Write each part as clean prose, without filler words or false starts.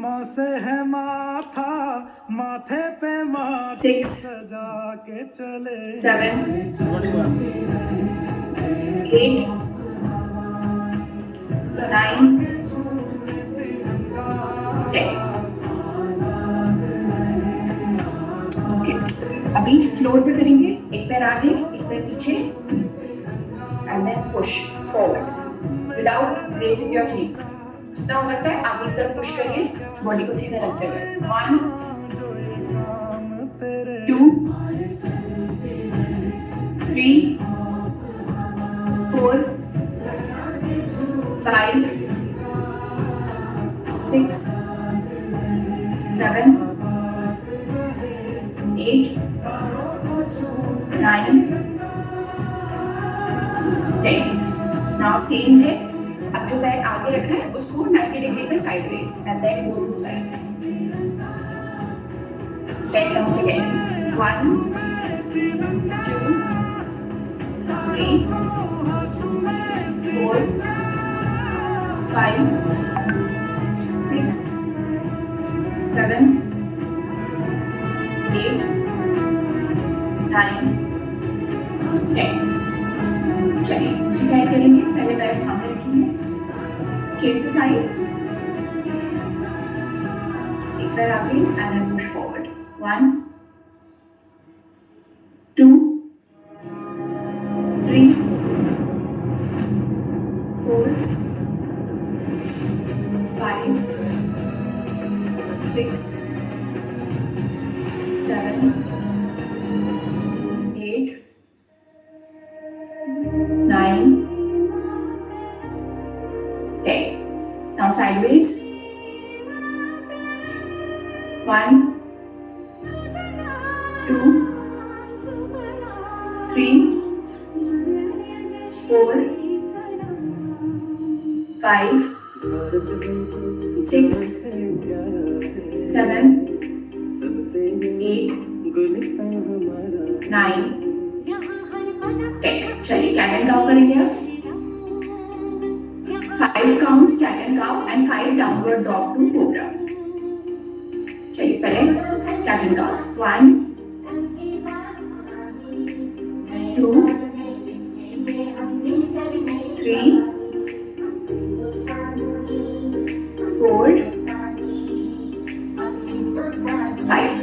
माँ से है माथा, माथे पे माथा 6 सजा के चले 7 8 9 10। ओके, अभी फ्लोर पे करेंगे, एक पैर आगे एक पैर पीछे and then push forward without raising your heels. जितना हो सकता है आगे की तरफ पुश करिए, बॉडी को सीधा रखते हुए। 1 2 3 4 5 6 7 8 9 10। नाउ सेम है, अब जो पैर आगे रखा है उसको 90 डिग्री पे sideways and then go to side. 10 count again. 1 2 3 4 5 6 7 8 9 10। चलिए उसी साइड करेंगे, पहले पैर सामने रखेंगे, चेंज द साइड, एक पैर आगे and then push forward. 1 2 3 4 5 6 7 8 9 10। Now sideways. 1 2 3 4 5 6 7 8 9 10। चलिए कैट एंड काउ करेंगे अब। 5 counts cat and cow and 5 downward dog to cobra. चलिए पहले cat and cow. 1 2 3 4 5।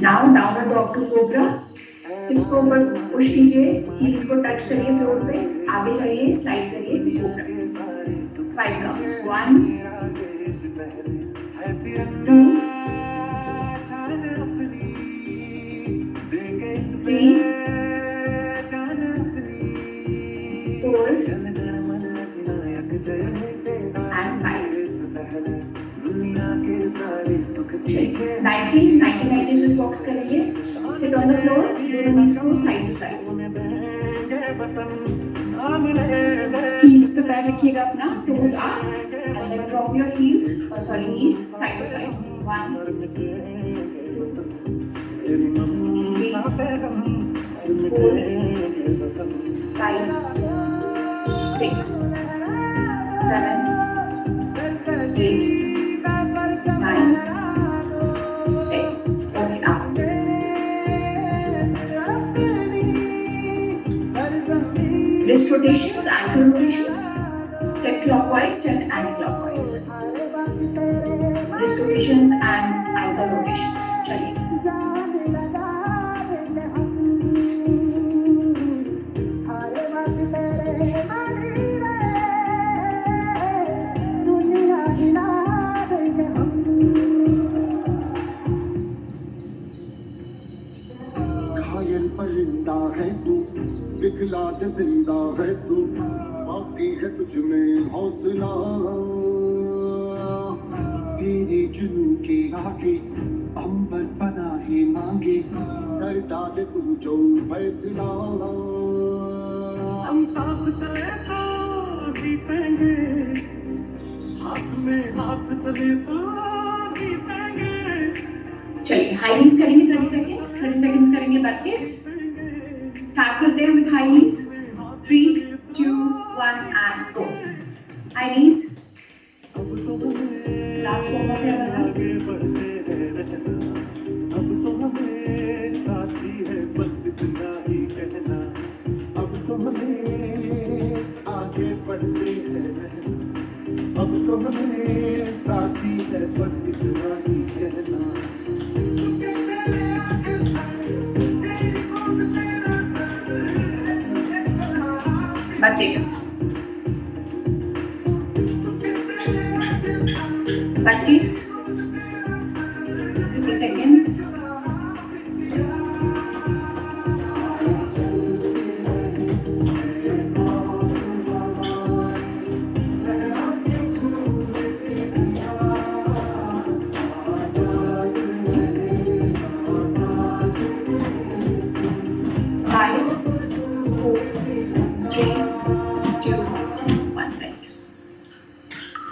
Now downward dog to cobra. Hips को ऊपर पुश कीजिए, हील्स को टच करिए फ्लोर पे, आगे चलिए, स्लाइड करिए cobra. 5 counts. 1 2 3 4 and 5। 90 switch box करेंगे। सिट ऑन द फ्लोर, दोनों नीज को साइड टू साइड, हील्स पे पैर रखिएगा अपना, toes up and then drop your heels, sorry knees side to side. 1 2 3 4 5 6 7 8 9 10। Okay, up. Wrist rotations, ankle rotations, head clockwise and anti-clockwise. Wrist rotations and ankle rotations. चलिए। परिंदा है तू, दिखला दे जिंदा है तू, बाकी है तुझ में हौसला, तेरे जुनू के आगे अंबर पनाहे मांगे, कर डाले तू जो फैसला। हम साथ चले तो जीतेंगे, हाथ में हाथ चले तो जीतेंगे। चलिए हाई नीज करेंगे 30 सेकंड्स करेंगे बैक किक्स। स्टार्ट करते हैं with high knees. 3 2 1 and go. High knees, last last one more time आगे बढ़ते हैं रहना, अब तो हमें साथी है बस इतना ही कहना, अब तो हमें आगे बढ़ते हैं रहना, अब तो हमें साथी है बस इतना ही कहना। buttocks, buttocks, 30 seconds. Five, four, three, two, one. Rest.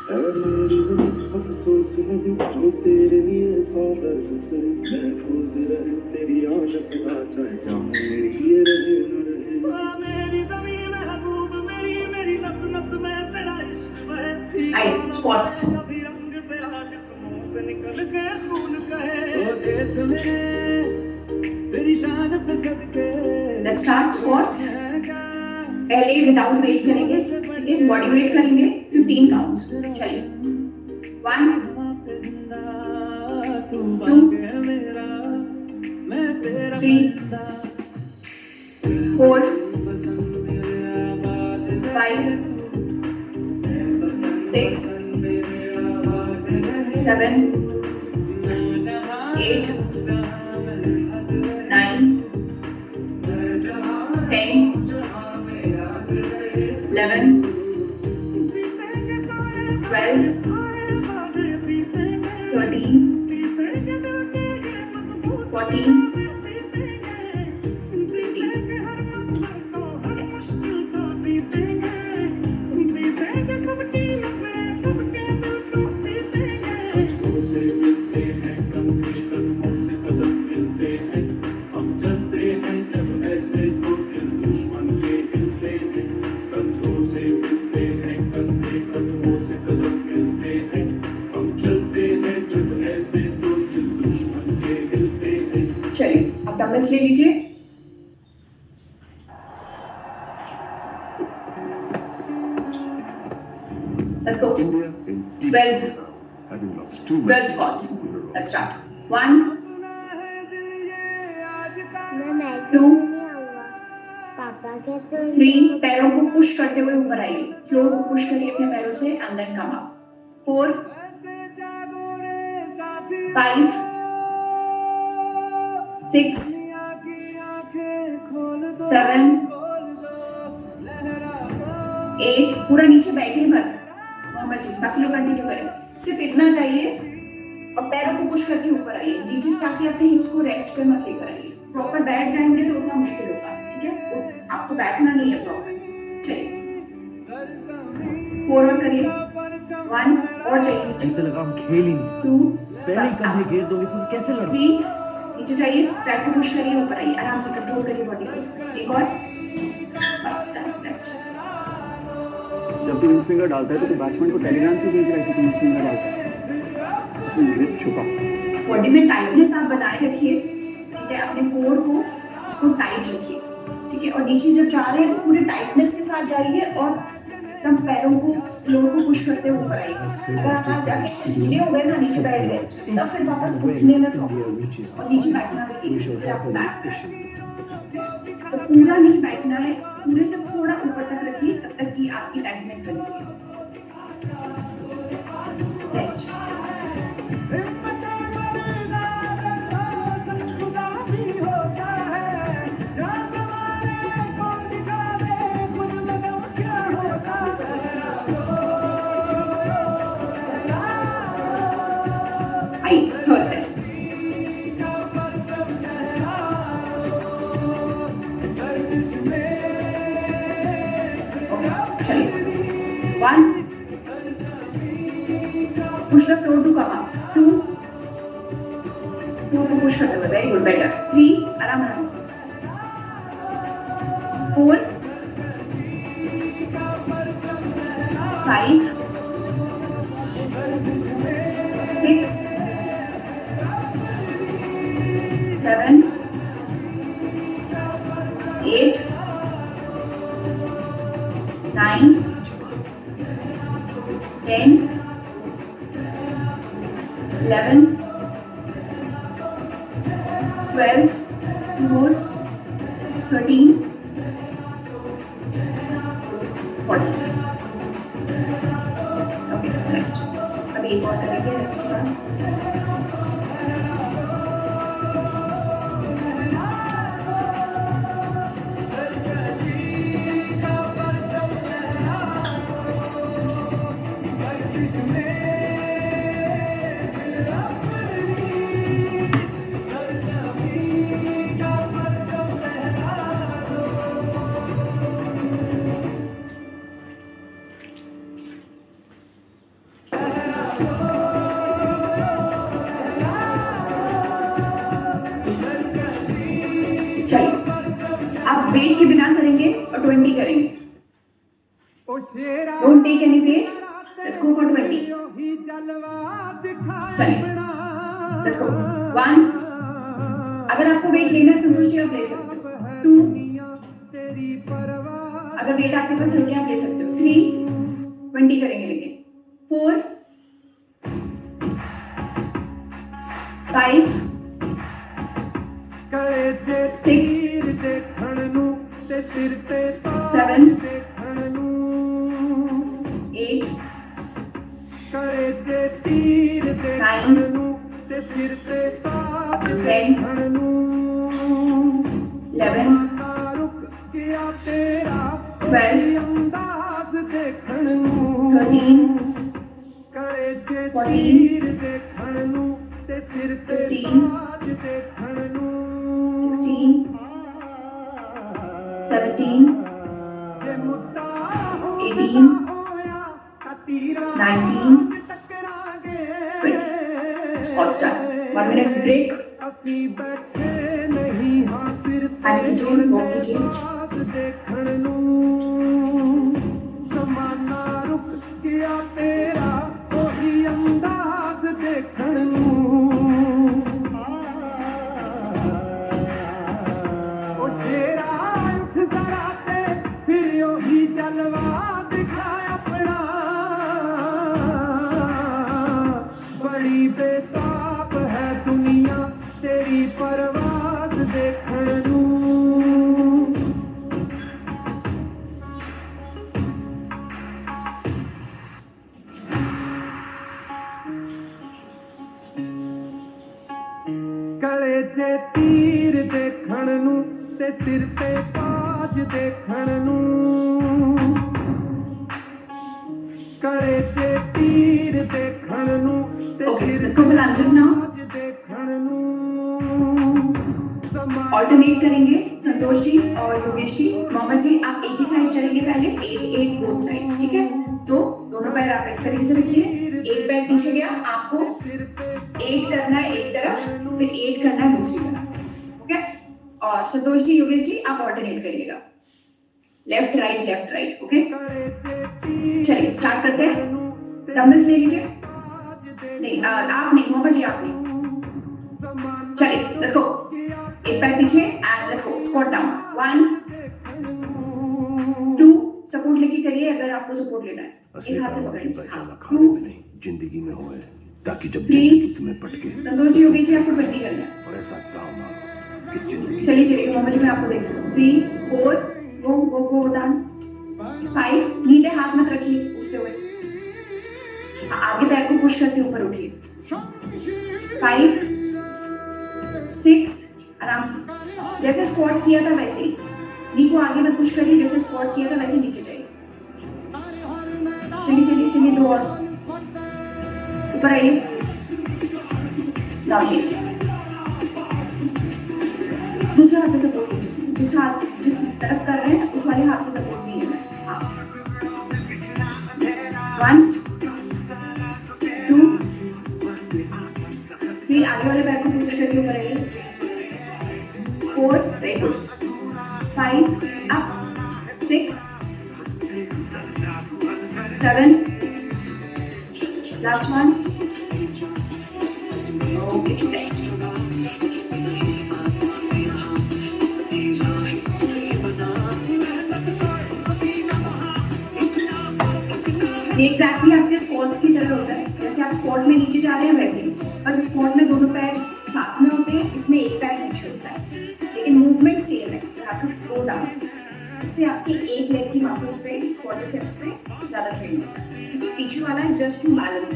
है मेरी ज़मीं अफ़सोस नहीं जो तेरे लिए सौ दर्द सहे, महफूज रहे तेरी आन सदा चाहे जहाँ मेरी ये रहे न रहे। मेरी ज़मीं महबूब मेरी मेरी नस नस में तेरा इश्क बहे। Aye, squats. रंग तेरा जिस्मों से निकल के खून कहे। ओ देश में तेरी शान पे सदके। Let's start squats. पहले विदाउट वेट करेंगे, ठीक है? बॉडी वेट करेंगे 15 काउंट्स। चलिए 1 2 3 4 5 6 7 8 9 10 11 12 13 14 चलिए अब डंबल्स ले लीजिए। Let's go. 12 squats. Let's start. 1 2 3 पैरों को पुश करते हुए ऊपर आइए, फ्लोर को पुश करिए अपने पैरों से एंड देन कम अप। 4 5 6 7 8 पूरा नीचे बैठे मत, मोहम्मद जी बाकी लोग कंटिन्यू करें, सिर्फ इतना चाहिए और पैरों को पुश करके ऊपर आइए नीचे, ताकि अपने हिप्स को रेस्ट पे मत लेकर आइए। प्रॉपर बैठ जाएंगे तो उतना मुश्किल होगा, ठीक है? आपको बैठना नहीं है प्रॉपर। चलिए 4 और करिए, 1 और चाहिए नीचे, ऐसे लगा हम खेल ही नहीं, 2 पहले बस कंधे घेर दोगे फिर कैसे लड़ोगे? 3 नीचे जाइए, पैर को पुश करिए ऊपर आइए, आराम से कंट्रोल करिए बॉडी को। एक और, बस डन, रेस्ट। जब भी स्विंगर डालता है तो बैट्समैन को टेलीग्राम क्यों भेज रहा है कि तुम स्विंगर डालता है? छुपा बॉडी में टाइटनेस आप बनाए रखिए, ठीक है? अपने कोर को उसको टाइट रखिए, ठीक है? और नीचे जब जा रहे हैं तो पूरे टाइटनेस के साथ जाइए और एकदम पैरों को फ्लोर को पुश करते हुए ऊपर आइए। अगर आप आज जाके ढीले हो गए ना, नीचे बैठ गए, तब फिर वापस उठने में प्रॉब्लम और नीचे बैठना भी नहीं, फिर आपको बैठ तो पूरा नहीं बैठना है, पूरे से थोड़ा ऊपर तक रखिए तब तक कि आपकी टाइटनेस बनी रहे। Rest. I third set. One, push the floor to come up. 2, floor को push करते हुए, very good, better. 3, आराम से. 4, 5, 10, 11, 12, 2 more, 13, 14. Okay, rest. अभी एक और करेंगे रेस्ट के बाद. वेट के बिना करेंगे और 20 करेंगे. Don't take any weight. Let's go for 20. चलिए, लेट्स गो. 1. अगर आपको वेट लेना है संतोष जी, आप ले सकते हो. 2. अगर वेट आपके पास है आप ले सकते हो. 3. 20 करेंगे लेकिन. 4. 5. 6. 7. 8. 9. 10. 11. 12. 13. 14. 15. 16. 17. 18. 19. 20. Squat start. 1 minute break. पानी कीजिए, वॉक कीजिए. तीर देखण नू ते सिर ते ताज देखण नू कड़े ते तीर देखण नू ते सिर let's go for lunges now. देखण नू ऑल्टरनेट करेंगे संतोष जी और योगेश जी. मोहम्मद जी आप एक ही साइड करेंगे पहले. 8 बोथ साइड. ठीक है, तो दोनों पैर आप इस तरीके से रखिए. एक पैर पीछे गया, आपको 8 करना है एक तरफ, फिर 8 करना है दूसरी तरफ. ओके, और संतोष जी योगेश जी आप ऑल्टरनेट करिएगा. Left right. ओके, चलिए स्टार्ट करते हैं. डंबल्स ले लीजिए. नहीं आप नहीं, मोहम्मद जी आप नहीं. चलिए लेट्स गो. एक पैर पीछे and let's go. Squat down. 1 2. Support लेके करिए अगर आपको सपोर्ट लेना है. एक हाथ से पकड़ लीजिए. 2 जिंदगी में होए ताकि जब 3. जिंदगी तुम्हें पटके संतोष जी योगेश जी आपको 20 करना है. और ऐसा दाव मारो कि जिंदगी चलिए मोहम्मद जी मैं आपको देख रहा हूँ. 3 4. Go down. 5. नी पे हाथ मत रखिए उठते हुए. आगे पैर को पुश करते ऊपर उठिए. 5 6. आराम से जैसे स्क्वाट किया था वैसे ही. नी को आगे मत पुश करिए. जैसे स्क्वाट किया था वैसे नीचे जाइए. चलिए 2 और. ऊपर आइए. Now change. दूसरे हाथ से सपोर्ट कीजिए. जिस तरफ कर रहे हैं उस वाले हाथ से सपोर्ट कीजिए. 1 2 3. आगे वाले पैर को पुश करके ऊपर आइए. 4. Very good. 5 up. 6 7. Last one. Okay, rest. ये एग्जैक्टली आपके स्क्वाट्स की तरह होता है, जैसे आप स्क्वाट में नीचे जा रहे हैं वैसे ही, बस स्क्वाट में दोनों पैर साथ में होते हैं, इसमें एक पैर नीचे होता है, लेकिन मूवमेंट सेम है, you have to go down. इससे आपकी एक लेग की मसल्स पे, क्वाड्रिसेप्स पे ज़्यादा ट्रेन होता है, क्योंकि पीछे वाला इज जस्ट टू बैलेंस।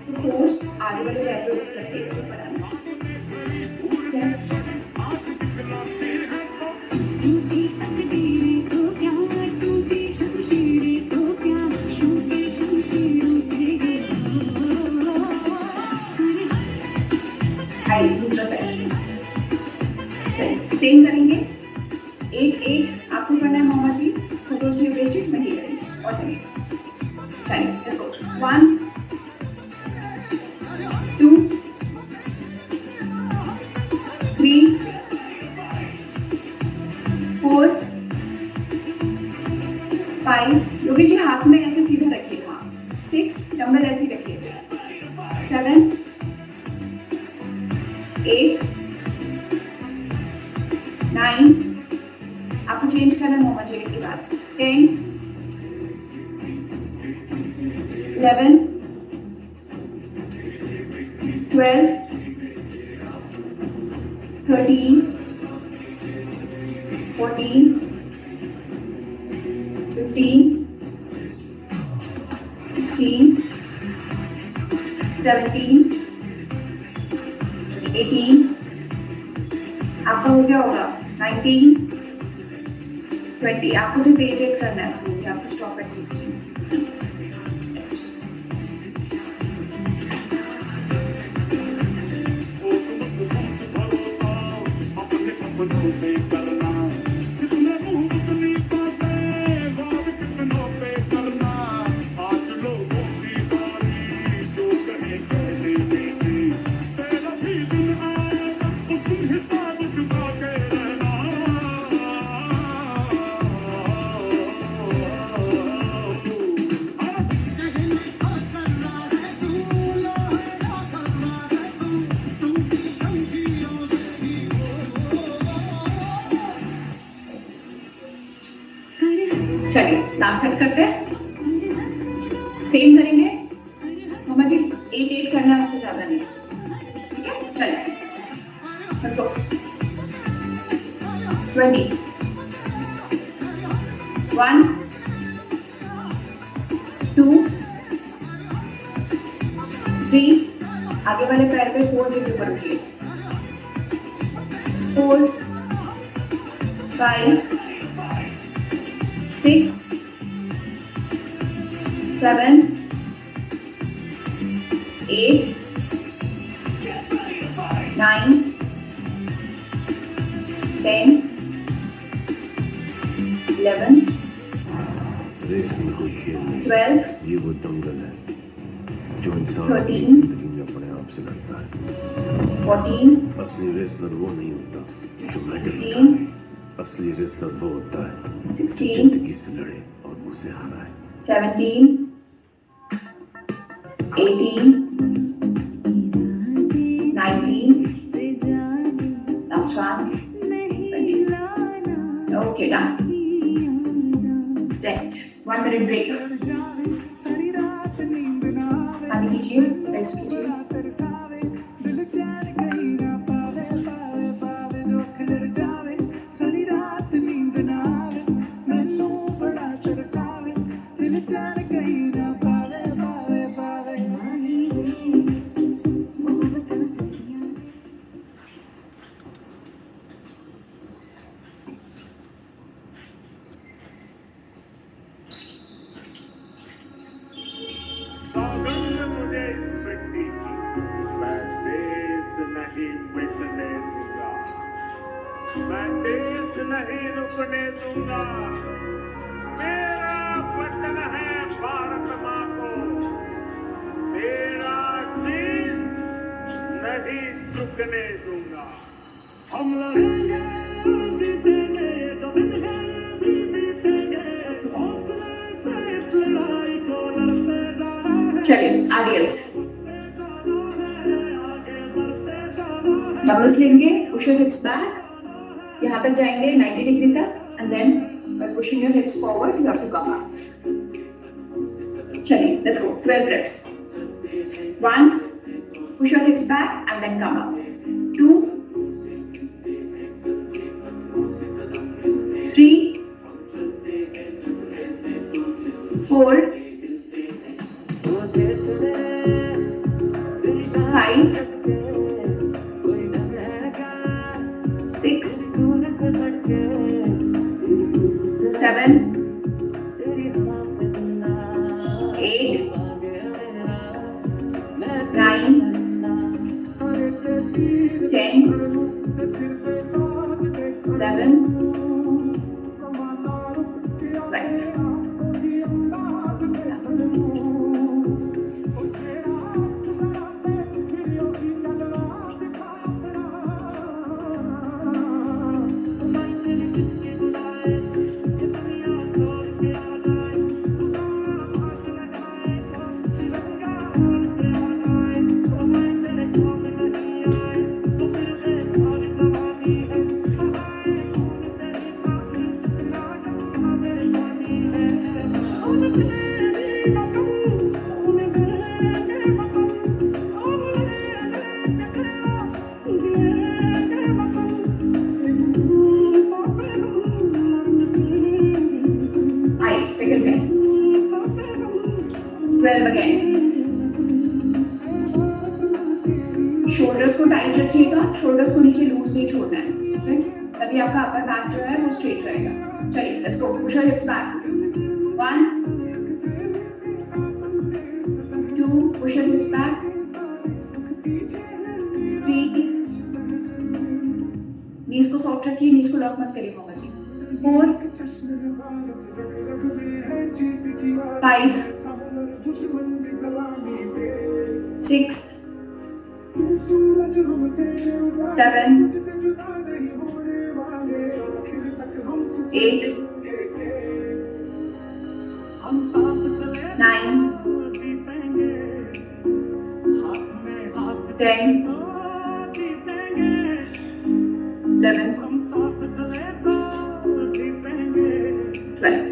तो फोर्स आगे वाले पैर पे करके ऊपर आना। रेस्ट। दूसरा साइड सेम करेंगे। 8 आपको करना है मामा जी, संतोष जी बेसिक नहीं करेंगे और करेंगे। चलिए लेट्स गो। 1 2 3 4 5। योगेश जी हाथ में ऐसे सीधा रखिए, हाँ। 6 डंबल ऐसे ही रखिए। 7 8 9 आपको चेंज करना है मोमा जी के बाद। 10 11 12 13 14 15 16 17 18 आपका हो गया होगा। 19 20 आपको सिर्फ 8 करना है, so you have to stop at 16। Next. चलिए लास्ट सेट करते हैं, सेम करेंगे मामा जी। 8 करना है, उससे ज्यादा नहीं, ठीक है। चलिए लेट्स गो। 20 1 2 3 आगे वाले पैर पे 4 के ऊपर उठिए। 4 5 6 7 8 9 10 11 रेस में कोई खेल नहीं, 12 ये वो दंगल है जो इंसान 13 अपनी जिंदगी में अपने आप से लड़ता है। 14 असली रेसलर वो नहीं होता जो मेडल 15 असली रेसलर वो होता है 16 जिंदगी से लड़े और उसे हराए। 17 18 19 last one 20। okay done, rest 1 minute break। पानी कीजिए, रेस्ट कीजिए। मैं देश नहीं रुकने दूंगा। मेरा वतन है भारत माँ को, तेरा शीश नहीं झुकने दूंगा। हम लड़ेंगे और जीतेंगे, जो दिन है भी बीतेंगे, इस हौसले से इस लड़ाई को लड़ते जाना है। चलिए आडियंस डबल्स लेंगे, पुश योर हिप्स बैक, यहाँ तक जाएंगे 90 डिग्री तक, and then by pushing your hips forward you have to come up। चलिए, let's go. 12 reps. 1, push your hips back and then come up. 2, 3, 4, 5, 6, 7, 8, 9, 10, 11, 12. Second set. 12 again. Shoulders को tight रखिएगा, shoulders को नीचे loose नहीं छोड़ना है, right? तभी आपका अपर बैक जो है वो स्ट्रेट रहेगा. चलिए, let's go. Push your hips back. 1, 2, push your hips back. 3, नीज को सॉफ्ट रखिए, नीज को लॉक मत करिए मामा जी. 4, 5, 6, 7, 8, 9, 10, 11, 12.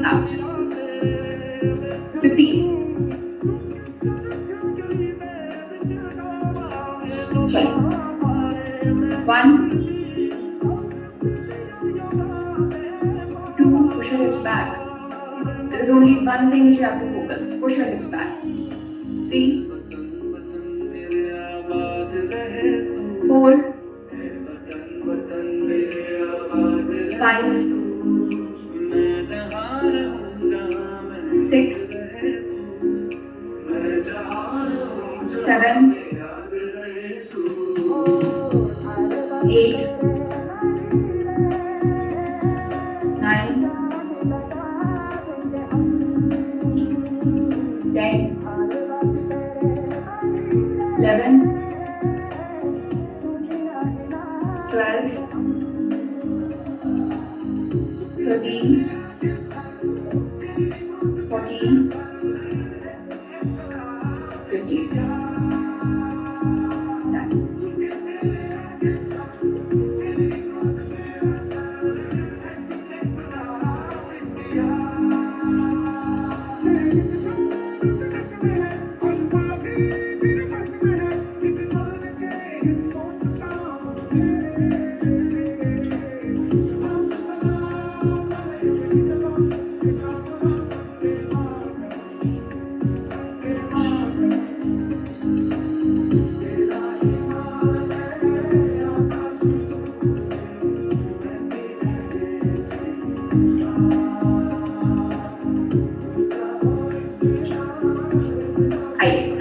Last 15. चलो 1, 2, push your hips back. There is only one thing which you have to focus. Push your hips back. 3, 4, 5, 6, 7, 8, 9, 10, 11, 12, 13, 14, 15. Done.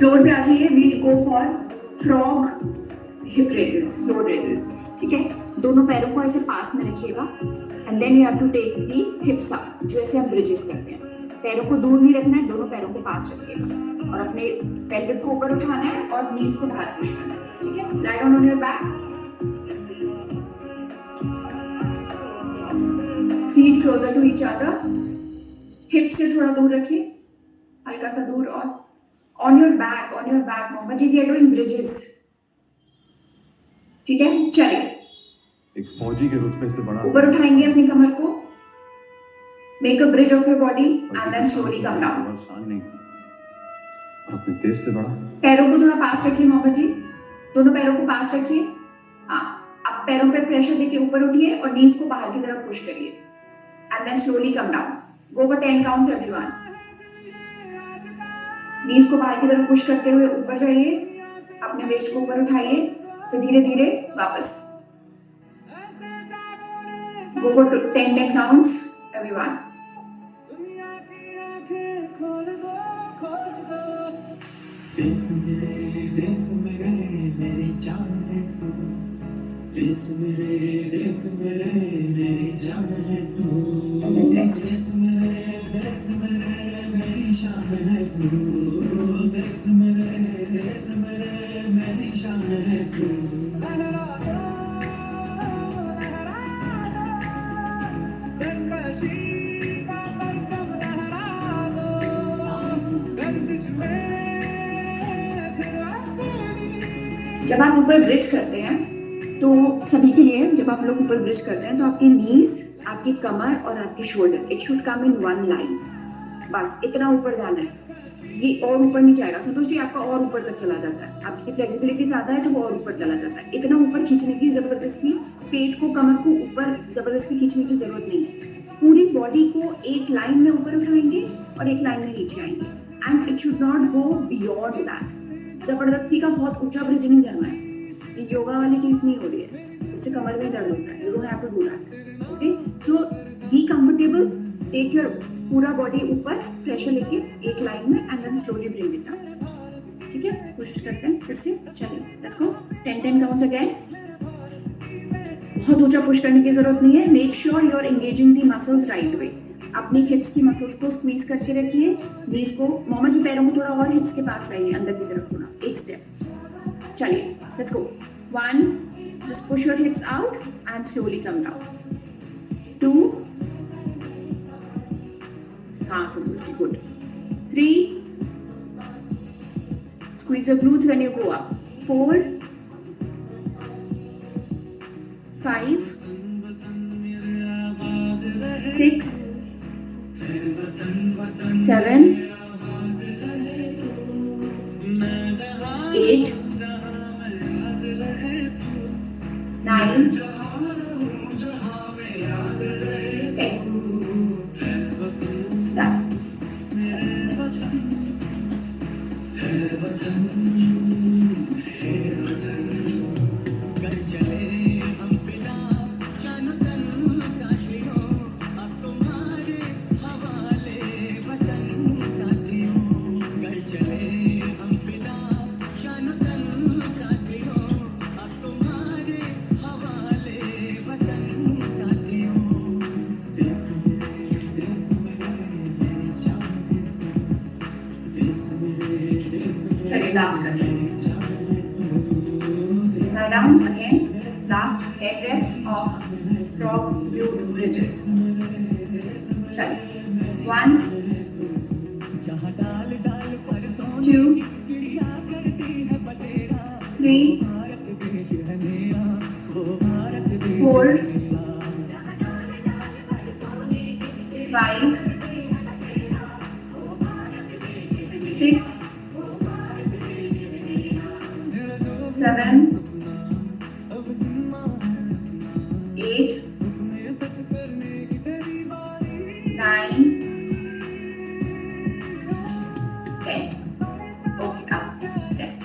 Floor पे आ जाइए. We'll go for frog hip raises, floor raises. ठीक है, दोनों पैरों को ऐसे पास में रखिएगा and then you have to take the hips up, जैसे हम ब्रिजेस करते हैं. पैरों को दूर नहीं रखना है, दोनों पैरों को पास रखिएगा और अपने पेल्विक को ऊपर उठाना है और नीज को बाहर पुश करना है. ठीक है, lie down on your back, feet closer to each other, hip से थोड़ा दूर रखिए, हल्का सा दूर. और on your back Mohammad ji, we are doing bridges. ठीक है, चलिए. एक फौजी के रुतबे से बड़ा ऊपर उठाएंगे अपनी कमर को, make a bridge of your body and then slowly come down. और अपने देश से बड़ा. पैरों को थोड़ा पास रखिए मोहम्मद जी, दोनों पैरों को पास रखिए. हाँ, अब पैरों पे प्रेशर देके ऊपर उठिए और नीज को बाहर की तरफ पुश करिए and then slowly come down. Go for 10 counts everyone. Knees को बाहर की तरफ पुश करते हुए ऊपर जाइए, अपने वेस्ट को ऊपर उठाइए, फिर धीरे धीरे वापस. गो फॉर 10 काउंट्स एवरीवन. देश मेरे मेरी जान है तू. देश मेरे मेरी जान है तू. देश मेरे मेरी शान है तू. देश मेरे मेरी शान है तू. सरकशी का परचम लहरा दो गर्दिश में. जब आप ऊपर ब्रिज करते हैं तो सभी के लिए, जब आप लोग ऊपर ब्रिज करते हैं तो आपकी नीज, आपकी कमर और आपकी shoulder, it should come in one line. बस इतना ऊपर जाना है, ये और ऊपर नहीं जाएगा. संतोष जी, आपका और ऊपर तक चला जाता है, आपकी फ्लेक्सिबिलिटी ज़्यादा है तो वो और ऊपर चला जाता है. इतना ऊपर खींचने की ज़बरदस्ती, पेट को, कमर को ऊपर ज़बरदस्ती खींचने की ज़रूरत नहीं है. पूरी बॉडी को एक लाइन में ऊपर उठाएंगे और एक लाइन में नीचे आएंगे and it should not go beyond that. जबरदस्ती का बहुत ऊंचा ब्रिज नहीं करना है, ये योगा वाली चीज नहीं हो रही है, इससे कमर में दर्द होता है. You don't have to do that. Okay, so be comfortable, take your पूरा बॉडी ऊपर, प्रेशर लेके एक लाइन में and then slowly bring it down. ठीक है, कोशिश करते हैं फिर से. चलिए, लेट्स गो. 10 counts again. बहुत ऊंचा पुश करने की जरूरत नहीं है. Make sure you are engaging the muscles right way. अपनी हिप्स की मसल्स को स्क्वीज करके रखिए. नीज को, मोहम्मद जी पैरों को थोड़ा और हिप्स के पास लाइए, अंदर की तरफ थोड़ा, एक स्टेप. चलिए, let's go. 1, just push your हिप्स out and slowly come down. 2, हाँ Santosh ji, good. 3, squeeze your glutes when you go up. 4, 5, 6, 7, 8, 9, 10. Done. चलिए, लास्ट करते हैं. Lie down again. Last 10 reps of frog glute bridges. चलिए. 1, 2, 3, 4, 5, 6, 7, 8, 9, 10. Okay, up. Rest.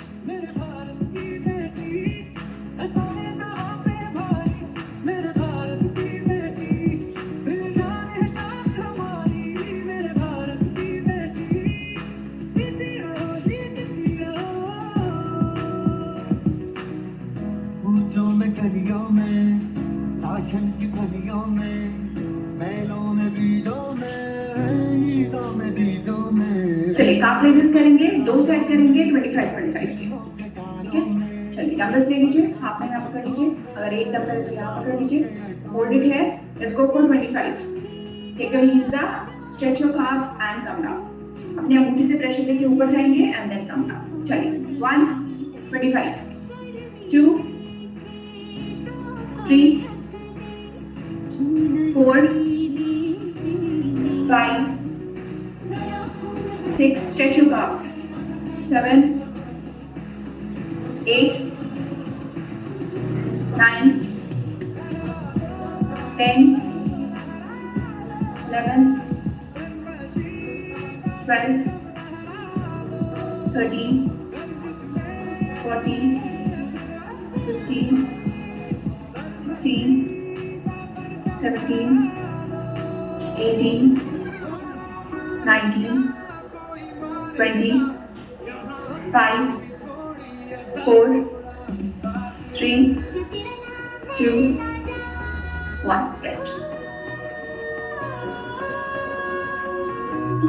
काफ raises करेंगे, 2 set करेंगे 25-25 के, ठीक है। चलिए डंबल्स ले लीजिए, हाथ में यहाँ पकड़ लीजिए, अगर एक डंबल है तो यहाँ पकड़ लीजिए, hold it here, let's go for 25। Take your heels up, stretch your calves and come down. अपने अंगूठी से प्रेशर देके ऊपर जाएंगे एंड देन कम डाउन। चलिए 1 25 2 3 4 5 6, stretch your calves, 7 8 9 10 11 12 13 14 15 16 17 18 19 20 5 4 3 2 1 rest।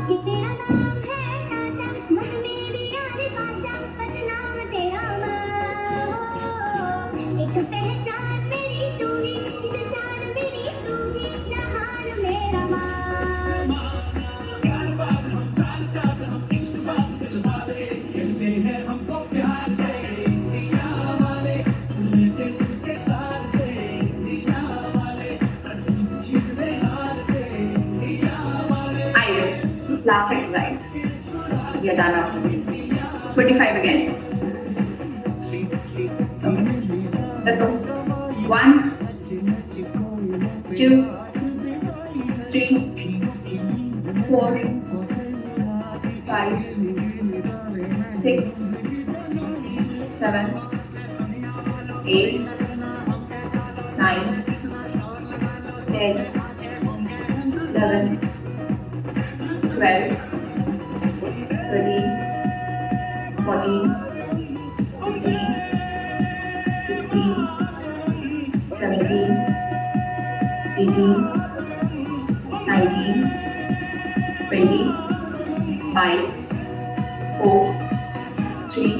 तेरा नाम है साजा, बस मेरी याद बाजा, बस नाम तेरा एक पहचान मेरी तू ही, जिद जान मेरी तू ही, जहान मेरा माँ। Last exercise. We are done after this. 25 again. Okay. Let's go. 1 2 3 4 5 6 7 8 9 10 11 12 13 14 15 16 17 18 19 20 5 4 3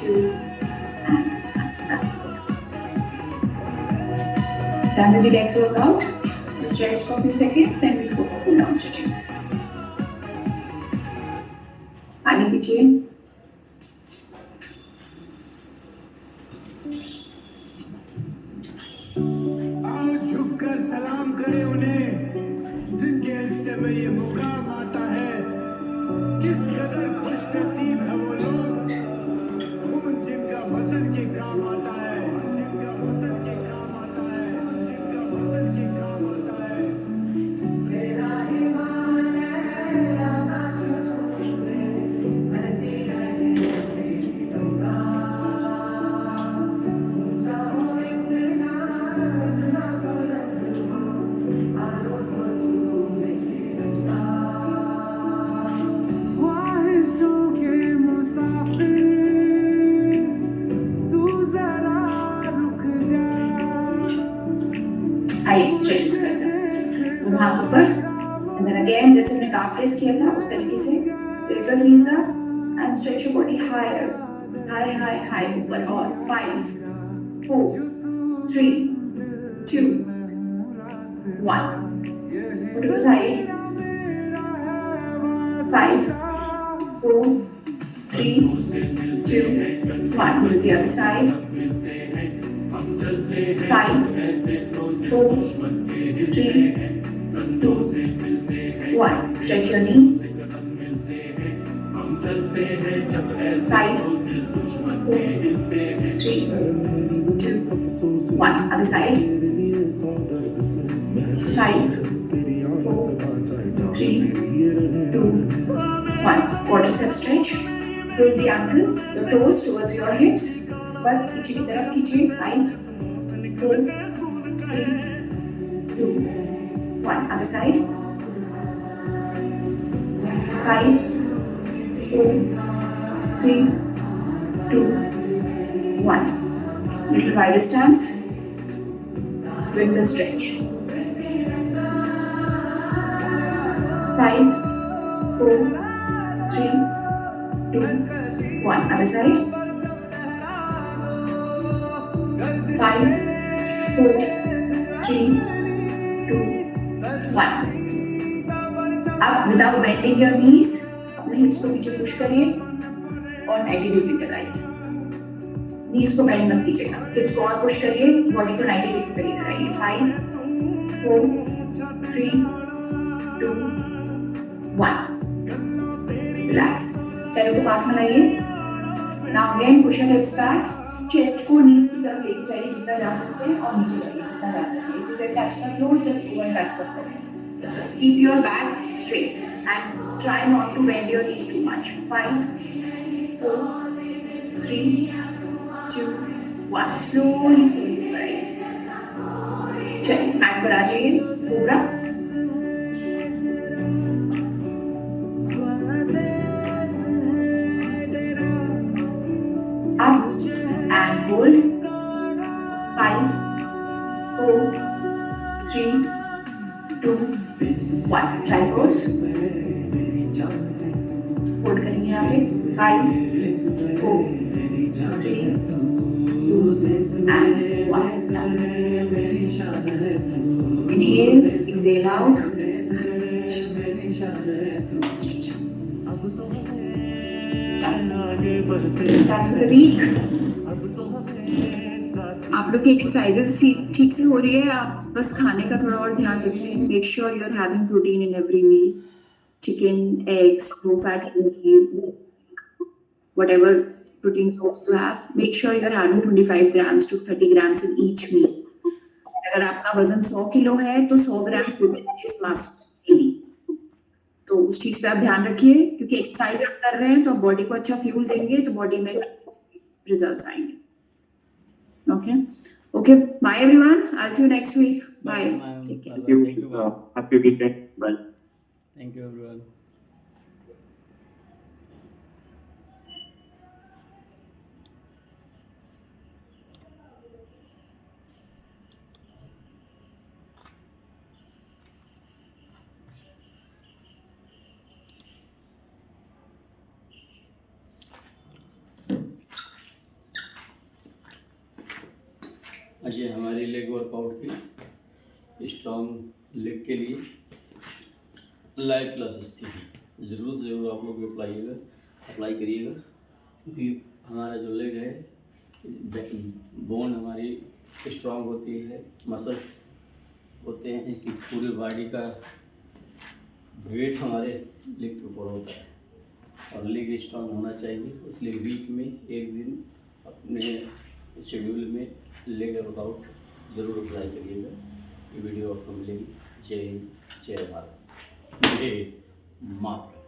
2 and done with the legs workout. We stretch for a few seconds, then we go for pull down stretchings. पानी पीजिए। आओ झुककर सलाम करें उन्हें, जिनके हिस्से में ये मुकाम आता है। किस कदर खुशनसीब है वो लोग, खून जिनका वतन के काम आता है, जिनका वतन के काम आता है, जिनका वतन के काम आता है। तेरा ईमान है आकाश में, मैं तेरा नहीं दूंगा। ऊंचा हो इतना, इतना बुलंद हो, आरों को छूने की रंगा। ख्वाहिशों के मुसाफिर तू जरा रुक जा। आइए स्ट्रेचिंग करते हैं। दोनों हाथ ऊपर and then again जैसे हमने काफ रेस किया था उस तरीके से raise your heels up and stretch your body higher, high ऊपर। और 5 4 3 2 1 put to the side। 5 4 3 2 1 put to the other side। 5 4 3 2 1 stretch your knees। 5 4 3 2 1 other side। 5 4 3 2 1 quadricep stretch। pull the ankle, your toes towards your hips, पर पीछे की तरफ खींचिए। 5 4 3 2 1 other side। 5 4 3 2 1 little wider stance, windmill stretch। 5 4 3, 2, 1. Other side. 5, 4, 3, 2, 1. अब without bending your knees, अपने hips को पीछे push करिए और 90 डिग्री तक आइए. नीज को बेंड मत कीजिएगा. हिप्स को और पुश करिए, बॉडी को 90 डिग्री पे लेकर आइए. 5, 4, 3, 2, 1. रिलैक्स. पैरों को पास में लाइए. Now again push your hips back. Chest को नीज की तरफ लेके जाइए जितना जा सकते हैं और नीचे जाइए जितना जा सकते हैं. If you can touch the floor, just go and touch the floor. Just keep your back straight and try not to bend your knees too much. 5, 4, 3, 2, 1. Slowly ऊपर आइए. चलिए हैंड पर आ जाइए. Cobra. Up and hold. 5, 4, 3, 2, 1. Try pose. Hold करेंगे यहाँ पे. 5, 4, 3, 2, and 1. Inhale, exhale out. Back to the week. आप लोग की एक्सरसाइजेस ठीक से हो रही है. आप बस खाने का थोड़ा और ध्यान रखिए. Make sure you are having protein in every meal. Chicken, eggs, low fat, whatever protein source you have. Make sure you are having 25 grams to 30 grams in each meal. अगर आपका वजन 100 किलो है तो 100 gram protein is must daily. तो उस चीज पे आप ध्यान रखिए क्योंकि एक्सरसाइज आप कर रहे हैं तो आप बॉडी को अच्छा फ्यूल देंगे तो बॉडी में रिजल्ट्स आएंगे. Okay, bye everyone. I'll see you next week. Bye. Take care. Thank you. Happy weekend. Bye. Thank you everyone. आज ये हमारी लेग वर्कआउट थी. स्ट्रॉन्ग लेग के लिए लाइव क्लासेस थी. ज़रूर से ज़रूर आप लोग अप्लाई करिएगा क्योंकि हमारा जो लेग है बोन हमारी स्ट्रॉन्ग होती है. मसल्स होते हैं कि पूरी बॉडी का वेट हमारे लेग के ऊपर होता है और लेग स्ट्रॉन्ग होना चाहिए. इसलिए वीक में एक दिन अपने शेड्यूल में लेग वर्कआउट ज़रूर अप्लाई करिएगा. ये वीडियो आपको मिलेगी. जय हिंद, जय भारत, जय मातरम.